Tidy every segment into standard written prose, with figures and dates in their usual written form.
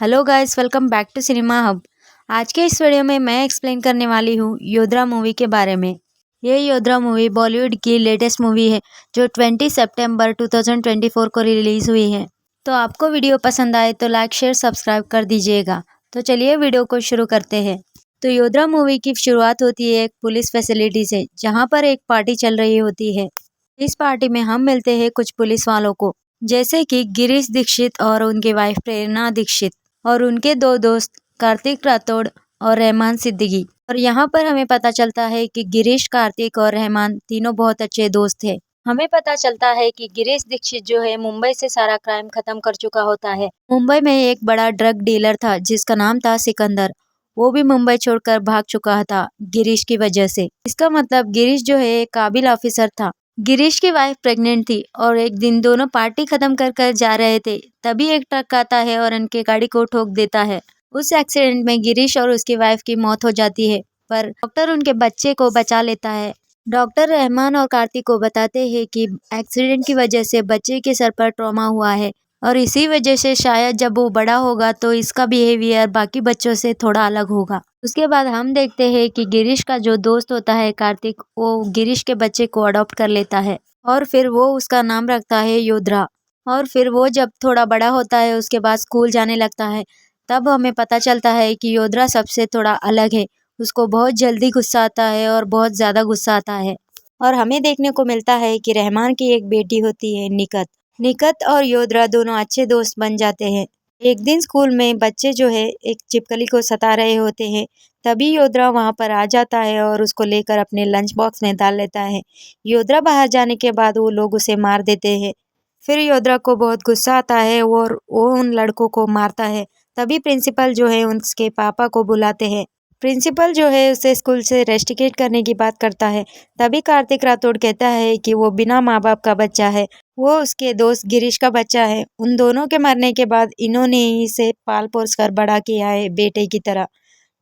Hello guys, welcome back to Cinema Hub. आज के इस वीडियो में मैं एक्सप्लेन करने वाली हूँ योद्रा मूवी के बारे में। ये योद्रा मूवी बॉलीवुड की लेटेस्ट मूवी है जो 20 सितंबर 2024 को रिलीज हुई है। तो आपको वीडियो पसंद आए तो लाइक शेयर सब्सक्राइब कर दीजिएगा। तो चलिए वीडियो को शुरू करते हैं। तो योद्रा मूवी की शुरुआत होती है एक पुलिस फैसिलिटी से, जहाँ पर एक पार्टी चल रही होती है। इस पार्टी में हम मिलते हैं कुछ पुलिस वालों को, जैसे कि गिरीश दीक्षित और उनकी वाइफ प्रेरणा दीक्षित और उनके दो दोस्त कार्तिक राठौड़ और रहमान सिद्दीकी। और यहाँ पर हमें पता चलता है कि गिरीश, कार्तिक और रहमान तीनों बहुत अच्छे दोस्त हैं। हमें पता चलता है कि गिरीश दीक्षित जो है मुंबई से सारा क्राइम खत्म कर चुका होता है। मुंबई में एक बड़ा ड्रग डीलर था जिसका नाम था सिकंदर। वो भी मुंबई छोड़कर भाग चुका था गिरीश की वजह से। इसका मतलब गिरीश जो है एक काबिल ऑफिसर था। गिरीश की वाइफ प्रेग्नेंट थी और एक दिन दोनों पार्टी खत्म कर कर जा रहे थे, तभी एक ट्रक आता है और उनके गाड़ी को ठोक देता है। उस एक्सीडेंट में गिरीश और उसकी वाइफ की मौत हो जाती है, पर डॉक्टर उनके बच्चे को बचा लेता है। डॉक्टर रहमान और कार्तिक को बताते हैं कि एक्सीडेंट की वजह से बच्चे के सर पर ट्रॉमा हुआ है और इसी वजह से शायद जब वो बड़ा होगा तो इसका बिहेवियर बाकी बच्चों से थोड़ा अलग होगा। उसके बाद हम देखते हैं कि गिरीश का जो दोस्त होता है कार्तिक, वो गिरीश के बच्चे को अडॉप्ट कर लेता है और फिर वो उसका नाम रखता है योद्रा। और फिर वो जब थोड़ा बड़ा होता है, उसके बाद स्कूल जाने लगता है, तब हमें पता चलता है कि योद्रा सबसे थोड़ा अलग है। उसको बहुत जल्दी गुस्सा आता है और बहुत ज़्यादा गुस्सा आता है। और हमें देखने को मिलता है कि रहमान की एक बेटी होती है निकत। निकत और योद्रा दोनों अच्छे दोस्त बन जाते हैं। एक दिन स्कूल में बच्चे जो है एक छिपकली को सता रहे होते हैं, तभी योद्रा वहां पर आ जाता है और उसको लेकर अपने लंच बॉक्स में डाल लेता है। योद्रा बाहर जाने के बाद वो लोग उसे मार देते हैं। फिर योद्रा को बहुत गुस्सा आता है और वो उन लड़कों को मारता है। तभी प्रिंसिपल जो है उसके पापा को बुलाते हैं। प्रिंसिपल जो है उसे स्कूल से रेस्टिकेट करने की बात करता है। तभी कार्तिक राठौड़ कहता है कि वो बिना माँ बाप का बच्चा है, वो उसके दोस्त गिरीश का बच्चा है। उन दोनों के मरने के बाद इन्होंने ही इसे पाल पोस कर बड़ा किया है बेटे की तरह।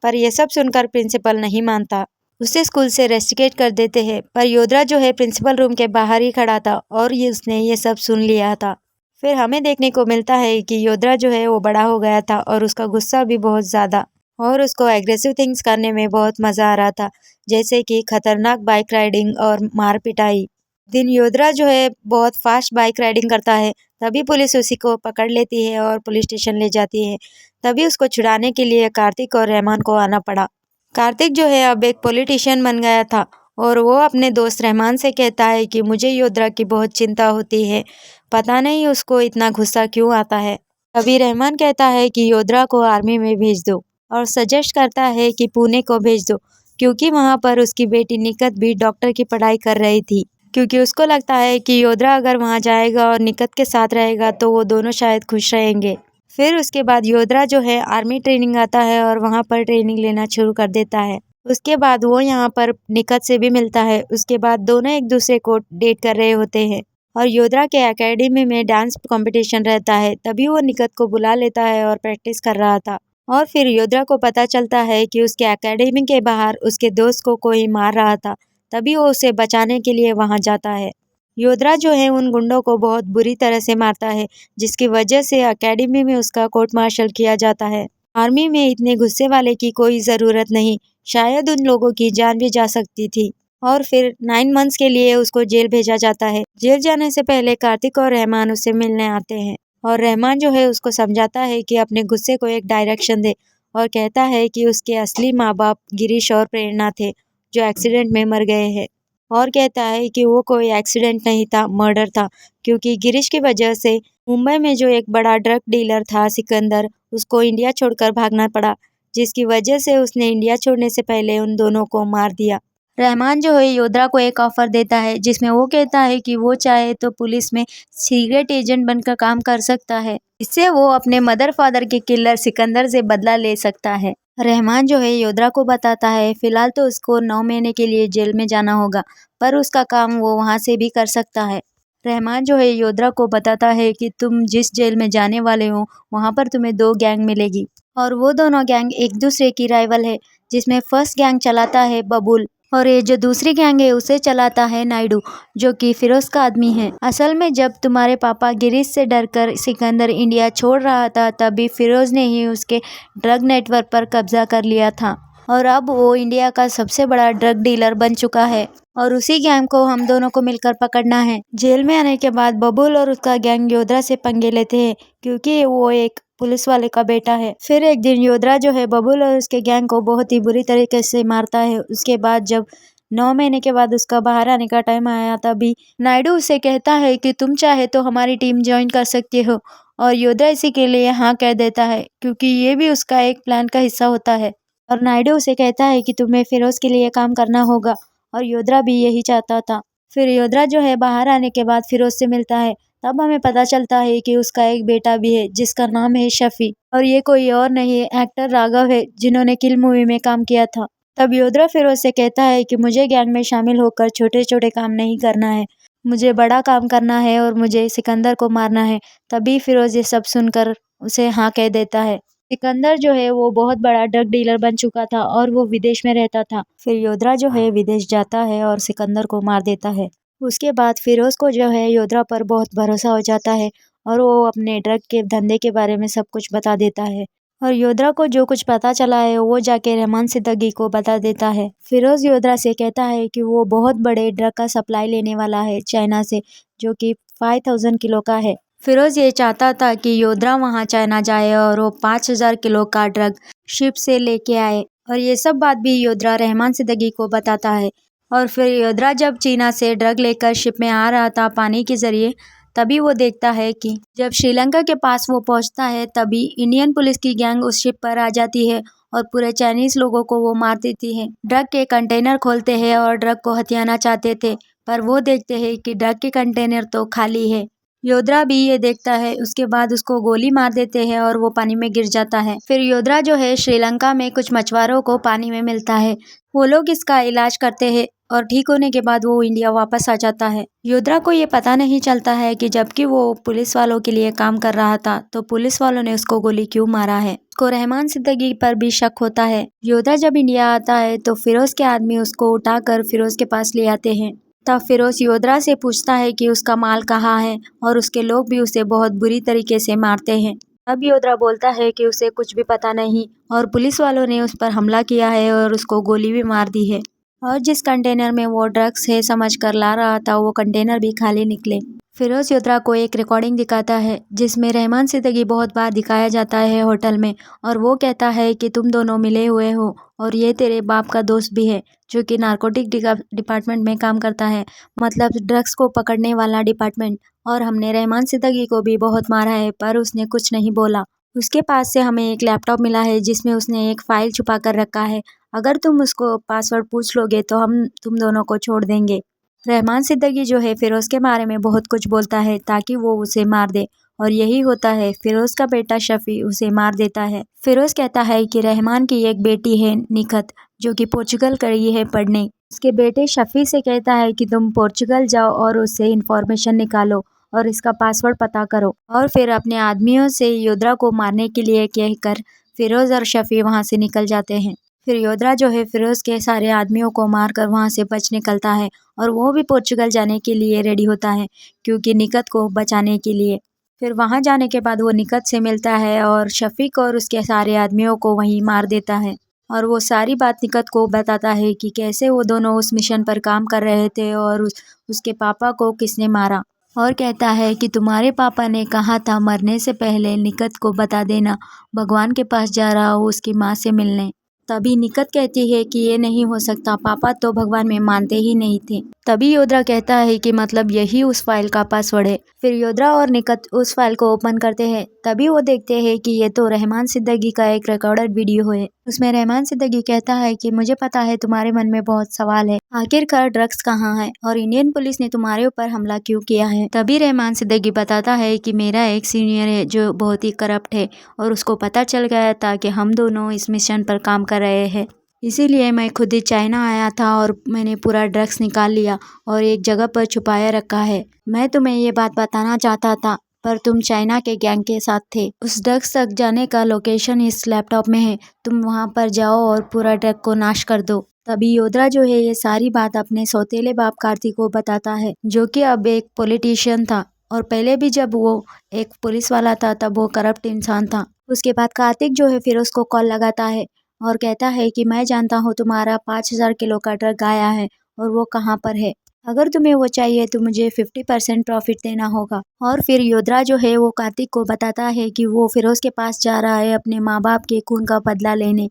पर यह सब सुनकर प्रिंसिपल नहीं मानता, उसे स्कूल से रेस्टिकेट कर देते हैं। पर योद्रा जो है प्रिंसिपल रूम के बाहर ही खड़ा था और उसने ये सब सुन लिया था। फिर हमें देखने को मिलता है कि योद्रा जो है वो बड़ा हो गया था और उसका गुस्सा भी बहुत ज़्यादा, और उसको एग्रेसिव थिंग्स करने में बहुत मज़ा आ रहा था, जैसे कि खतरनाक बाइक राइडिंग और मार पिटाई। दिन योद्रा जो है बहुत फास्ट बाइक राइडिंग करता है, तभी पुलिस उसी को पकड़ लेती है और पुलिस स्टेशन ले जाती है। तभी उसको छुड़ाने के लिए कार्तिक और रहमान को आना पड़ा। कार्तिक जो है अब एक पॉलिटिशियन बन गया था और वो अपने दोस्त रहमान से कहता है कि मुझे योद्रा की बहुत चिंता होती है, पता नहीं उसको इतना गुस्सा क्यों आता है। तभी रहमान कहता है कि योद्रा को आर्मी में भेज दो और सजेस्ट करता है कि पुणे को भेज दो, क्योंकि वहाँ पर उसकी बेटी निकत भी डॉक्टर की पढ़ाई कर रही थी। क्योंकि उसको लगता है कि योद्रा अगर वहाँ जाएगा और निकत के साथ रहेगा तो वो दोनों शायद खुश रहेंगे। फिर उसके बाद योद्रा जो है आर्मी ट्रेनिंग आता है और वहाँ पर ट्रेनिंग लेना शुरू कर देता है। उसके बाद वो यहाँ पर निकत से भी मिलता है। उसके बाद दोनों एक दूसरे को डेट कर रहे होते हैं और योद्रा के एकेडमी में डांस कंपटीशन रहता है, तभी वो निकत को बुला लेता है और प्रैक्टिस कर रहा था। और फिर योद्रा को पता चलता है कि उसके एकेडमी के बाहर उसके दोस्त को कोई मार रहा था, तभी वो उसे बचाने के लिए वहाँ जाता है। योद्रा जो है उन गुंडों को बहुत बुरी तरह से मारता है, जिसकी वजह से एकेडमी में उसका कोर्ट मार्शल किया जाता है। आर्मी में इतने गुस्से वाले की कोई ज़रूरत नहीं, शायद उन लोगों की जान भी जा सकती थी। और फिर 9 मंथ्स के लिए उसको जेल भेजा जाता है। जेल जाने से पहले कार्तिक और रहमान उससे मिलने आते हैं और रहमान जो है उसको समझाता है कि अपने गुस्से को एक डायरेक्शन दे और कहता है कि उसके असली माँ बाप गिरीश और प्रेरणा थे, जो एक्सीडेंट में मर गए हैं। और कहता है कि वो कोई एक्सीडेंट नहीं था, मर्डर था, क्योंकि गिरीश की वजह से मुंबई में जो एक बड़ा ड्रग डीलर था सिकंदर, उसको इंडिया छोड़कर भागना पड़ा, जिसकी वजह से उसने इंडिया छोड़ने से पहले उन दोनों को मार दिया। रहमान जो है योद्रा को एक ऑफर देता है, जिसमें वो कहता है कि वो चाहे तो पुलिस में सीक्रेट एजेंट बनकर काम कर सकता है। इससे वो अपने मदर फादर के किलर सिकंदर से बदला ले सकता है। रहमान जो है योद्रा को बताता है फिलहाल तो उसको 9 महीने के लिए जेल में जाना होगा, पर उसका काम वो वहाँ से भी कर सकता है। रहमान जो है योद्रा को बताता है कि तुम जिस जेल में जाने वाले हो वहाँ पर तुम्हें 2 गैंग मिलेगी और वो दोनों गैंग एक दूसरे की राइवल है, जिसमें फर्स्ट गैंग चलाता है बबुल और ये जो दूसरी गैंग है उसे चलाता है नायडू, जो कि फिरोज का आदमी है। असल में जब तुम्हारे पापा गिरीश से डरकर सिकंदर इंडिया छोड़ रहा था, तभी फिरोज ने ही उसके ड्रग नेटवर्क पर कब्जा कर लिया था और अब वो इंडिया का सबसे बड़ा ड्रग डीलर बन चुका है और उसी गैंग को हम दोनों को मिलकर पकड़ना है। जेल में आने के बाद बबूल और उसका गैंग योद्रा से पंगे लेते हैं क्योंकि वो एक पुलिस वाले का बेटा है। फिर एक दिन योद्रा जो है बबूल और उसके गैंग को बहुत ही बुरी तरीके से मारता है। उसके बाद जब 9 महीने के बाद उसका बाहर आने का टाइम आया, तभी नायडू उसे कहता है कि तुम चाहे तो हमारी टीम ज्वाइन कर सकते हो और योद्रा इसी के लिए हाँ कह देता है क्योंकि ये भी उसका एक प्लान का हिस्सा होता है। और नायडू उसे कहता है कि तुम्हें फिरोज के लिए काम करना होगा और योद्रा भी यही चाहता था। फिर योद्रा जो है बाहर आने के बाद फिरोज से मिलता है। तब हमें पता चलता है कि उसका एक बेटा भी है जिसका नाम है शफी और ये कोई और नहीं है, एक्टर राघव है जिन्होंने किल मूवी में काम किया था। तब योद्रा फिरोज से कहता है कि मुझे गैंग में शामिल होकर छोटे छोटे काम नहीं करना है, मुझे बड़ा काम करना है और मुझे सिकंदर को मारना है। तभी फिरोज ये सब सुनकर उसे हाँ कह देता है। सिकंदर जो है वो बहुत बड़ा ड्रग डीलर बन चुका था और वो विदेश में रहता था। फिर योद्रा जो है विदेश जाता है और सिकंदर को मार देता है। उसके बाद फिरोज को जो है योद्रा पर बहुत भरोसा हो जाता है और वो अपने ड्रग के धंधे के बारे में सब कुछ बता देता है और योद्रा को जो कुछ पता चला है वो जाके रहमान सिद्दीकी को बता देता है। फिरोज योद्रा से कहता है कि वो बहुत बड़े ड्रग का सप्लाई लेने वाला है चाइना से, जो कि 5000 किलो का है। फिरोज ये चाहता था कि योद्रा वहां चाइना जाए और वो 5000 किलो का ड्रग शिप से लेके आए और ये सब बात भी योद्रा रहमान सिद्दीकी को बताता है। और फिर योद्रा जब चीना से ड्रग लेकर शिप में आ रहा था पानी के जरिए, तभी वो देखता है कि जब श्रीलंका के पास वो पहुंचता है तभी इंडियन पुलिस की गैंग उस शिप पर आ जाती है और पूरे चाइनीज लोगों को वो मार देती है। ड्रग के कंटेनर खोलते हैं और ड्रग को हथियाना चाहते थे, पर वो देखते हैं कि ड्रग के कंटेनर तो खाली है। योद्रा भी ये देखता है, उसके बाद उसको गोली मार देते हैं और वो पानी में गिर जाता है। फिर योद्रा जो है श्रीलंका में कुछ मछुआरों को पानी में मिलता है, वो लोग इसका इलाज करते हैं और ठीक होने के बाद वो इंडिया वापस आ जाता है। योद्रा को ये पता नहीं चलता है कि जबकि वो पुलिस वालों के लिए काम कर रहा था तो पुलिस वालों ने उसको गोली क्यों मारा है। उसको रहमान सिद्दीकी पर भी शक होता है। योद्रा जब इंडिया आता है तो फिरोज के आदमी उसको उठाकर फिरोज के पास ले आते हैं। तब फिरोज योद्रा से पूछता है कि उसका माल कहाँ है और उसके लोग भी उसे बहुत बुरी तरीके से मारते हैं। अब योद्रा बोलता है कि उसे कुछ भी पता नहीं और पुलिस वालों ने उस पर हमला किया है और उसको गोली भी मार दी है और जिस कंटेनर में वो ड्रग्स है समझकर ला रहा था वो कंटेनर भी खाली निकले। फिरोज योद्रा को एक रिकॉर्डिंग दिखाता है जिसमें रहमान सिद्दीकी बहुत बार दिखाया जाता है होटल में और वो कहता है कि तुम दोनों मिले हुए हो और ये तेरे बाप का दोस्त भी है जो कि नारकोटिक डिपार्टमेंट में काम करता है, मतलब ड्रग्स को पकड़ने वाला डिपार्टमेंट। और हमने रहमान सिद्दीकी को भी बहुत मारा है पर उसने कुछ नहीं बोला। उसके पास से हमें एक लैपटॉप मिला है जिसमें उसने एक फाइल छुपा कर रखा है, अगर तुम उसको पासवर्ड पूछ लोगे तो हम तुम दोनों को छोड़ देंगे। रहमान सिद्दीकी जो है फिरोज के बारे में बहुत कुछ बोलता है ताकि वो उसे मार दे और यही होता है, फिरोज का बेटा शफी उसे मार देता है। फिरोज कहता है कि रहमान की एक बेटी है निकत जो कि पोर्चुगल गई है पढ़ने। उसके बेटे शफी से कहता है कि तुम पोर्चुगल जाओ और उससे इंफॉर्मेशन निकालो और इसका पासवर्ड पता करो और फिर अपने आदमियों से योद्रा को मारने के लिए कहकर फिरोज और शफी वहां से निकल जाते हैं। फिर योद्रा जो है फिरोज के सारे आदमियों को मारकर वहां से बच निकलता है और वो भी पोर्चुगल जाने के लिए रेडी होता है क्योंकि निकत को बचाने के लिए। फिर वहां जाने के बाद वो निकत से मिलता है और शफीक और उसके सारे आदमियों को वहीं मार देता है और वो सारी बात निकत को बताता है कि कैसे वो दोनों उस मिशन पर काम कर रहे थे और उसके पापा को किसने मारा और कहता है कि तुम्हारे पापा ने कहा था मरने से पहले निकत को बता देना भगवान के पास जा रहा हूँ उसकी माँ से मिलने। तभी निकत कहती है कि ये नहीं हो सकता, पापा तो भगवान में मानते ही नहीं थे। तभी योद्रा कहता है कि मतलब यही उस फाइल का पासवर्ड है। फिर योद्रा और निकत उस फाइल को ओपन करते हैं, तभी वो देखते हैं कि ये तो रहमान सिद्दीकी का एक रिकॉर्डेड वीडियो है। उसमें रहमान सिद्दीकी कहता है कि मुझे पता है तुम्हारे मन में बहुत सवाल है, आखिरकार ड्रग्स कहाँ है और इंडियन पुलिस ने तुम्हारे ऊपर हमला क्यों किया है। तभी रहमान सिद्दीकी बताता है कि मेरा एक सीनियर है जो बहुत ही करप्ट है और उसको पता चल गया था कि हम दोनों इस मिशन पर काम कर रहे हैं, इसीलिए मैं खुद ही चाइना आया था और मैंने पूरा ड्रग्स निकाल लिया और एक जगह पर छुपाया रखा है। मैं तुम्हें ये बात बताना चाहता था पर तुम चाइना के गैंग के साथ थे। उस ड्रग्स तक जाने का लोकेशन इस लैपटॉप में है, तुम वहां पर जाओ और पूरा ड्रग को नाश कर दो। तभी योद्रा जो है ये सारी बात अपने सौतेले बाप कार्तिक को बताता है, जो कि अब एक पॉलिटिशियन था और पहले भी जब वो एक पुलिस वाला था तब वो करप्ट इंसान था। उसके बाद कार्तिक जो है फिर उसको कॉल लगाता है और कहता है कि मैं जानता हूँ तुम्हारा 5000 किलो का ट्रक आया है और वो कहाँ पर है। अगर तुम्हें वो चाहिए तो मुझे 50% प्रॉफिट देना होगा। और फिर योद्रा जो है वो कार्तिक को बताता है कि वो फिरोज के पास जा रहा है अपने माँ बाप के खून का बदला लेने।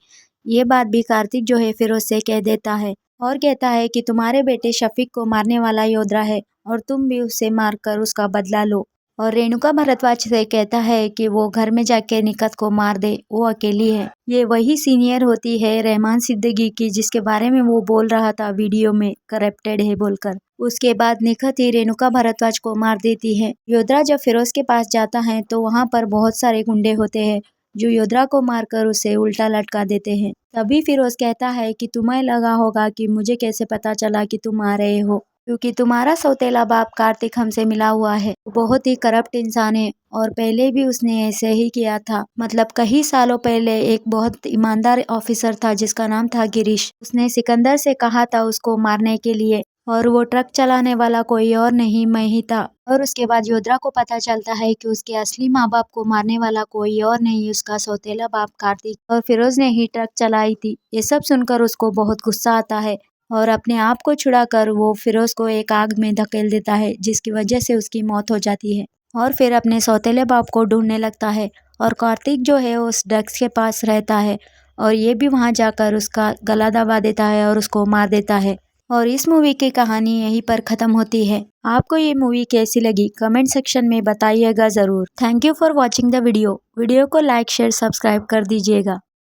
ये बात भी कार्तिक जो है फिरोज से कह देता है और कहता है कि तुम्हारे बेटे शफीक को मारने वाला योद्रा है और तुम भी उसे मारकर उसका बदला लो। और रेणुका भारद्वाज से कहता है कि वो घर में जाके निकत को मार दे, वो अकेली है। ये वही सीनियर होती है रहमान सिद्दीकी की जिसके बारे में वो बोल रहा था वीडियो में करप्टेड है बोलकर। उसके बाद निकत ही रेणुका भारद्वाज को मार देती है। योद्रा जब फिरोज के पास जाता है तो वहाँ पर बहुत सारे गुंडे होते हैं जो योद्रा को मारकर उसे उल्टा लटका देते हैं। तभी फिरोज कहता है कि तुम्हें लगा होगा कि मुझे कैसे पता चला कि तुम आ रहे हो, क्योंकि तुम्हारा सौतेला बाप कार्तिक हमसे मिला हुआ है। वो बहुत ही करप्ट इंसान है और पहले भी उसने ऐसे ही किया था। मतलब कई सालों पहले एक बहुत ईमानदार ऑफिसर था जिसका नाम था गिरीश। उसने सिकंदर से कहा था उसको मारने के लिए और वो ट्रक चलाने वाला कोई और नहीं मैं ही था। और उसके बाद योद्रा को पता चलता है कि उसके असली माँ बाप को मारने वाला कोई और नहीं उसका सौतेला बाप कार्तिक और फिरोज ने ही ट्रक चलाई थी। ये सब सुनकर उसको बहुत गुस्सा आता है और अपने आप को छुड़ाकर वो फिरोज को एक आग में धकेल देता है जिसकी वजह से उसकी मौत हो जाती है। और फिर अपने सौतेले बाप को ढूंढने लगता है और कार्तिक जो है उस ड्रग्स के पास रहता है और ये भी वहां जाकर उसका गला दबा देता है और उसको मार देता है। और इस मूवी की कहानी यहीं पर खत्म होती है। आपको ये मूवी कैसी लगी कमेंट सेक्शन में बताइएगा ज़रूर। Thank you for watching the video. Video को लाइक शेयर सब्सक्राइब कर दीजिएगा।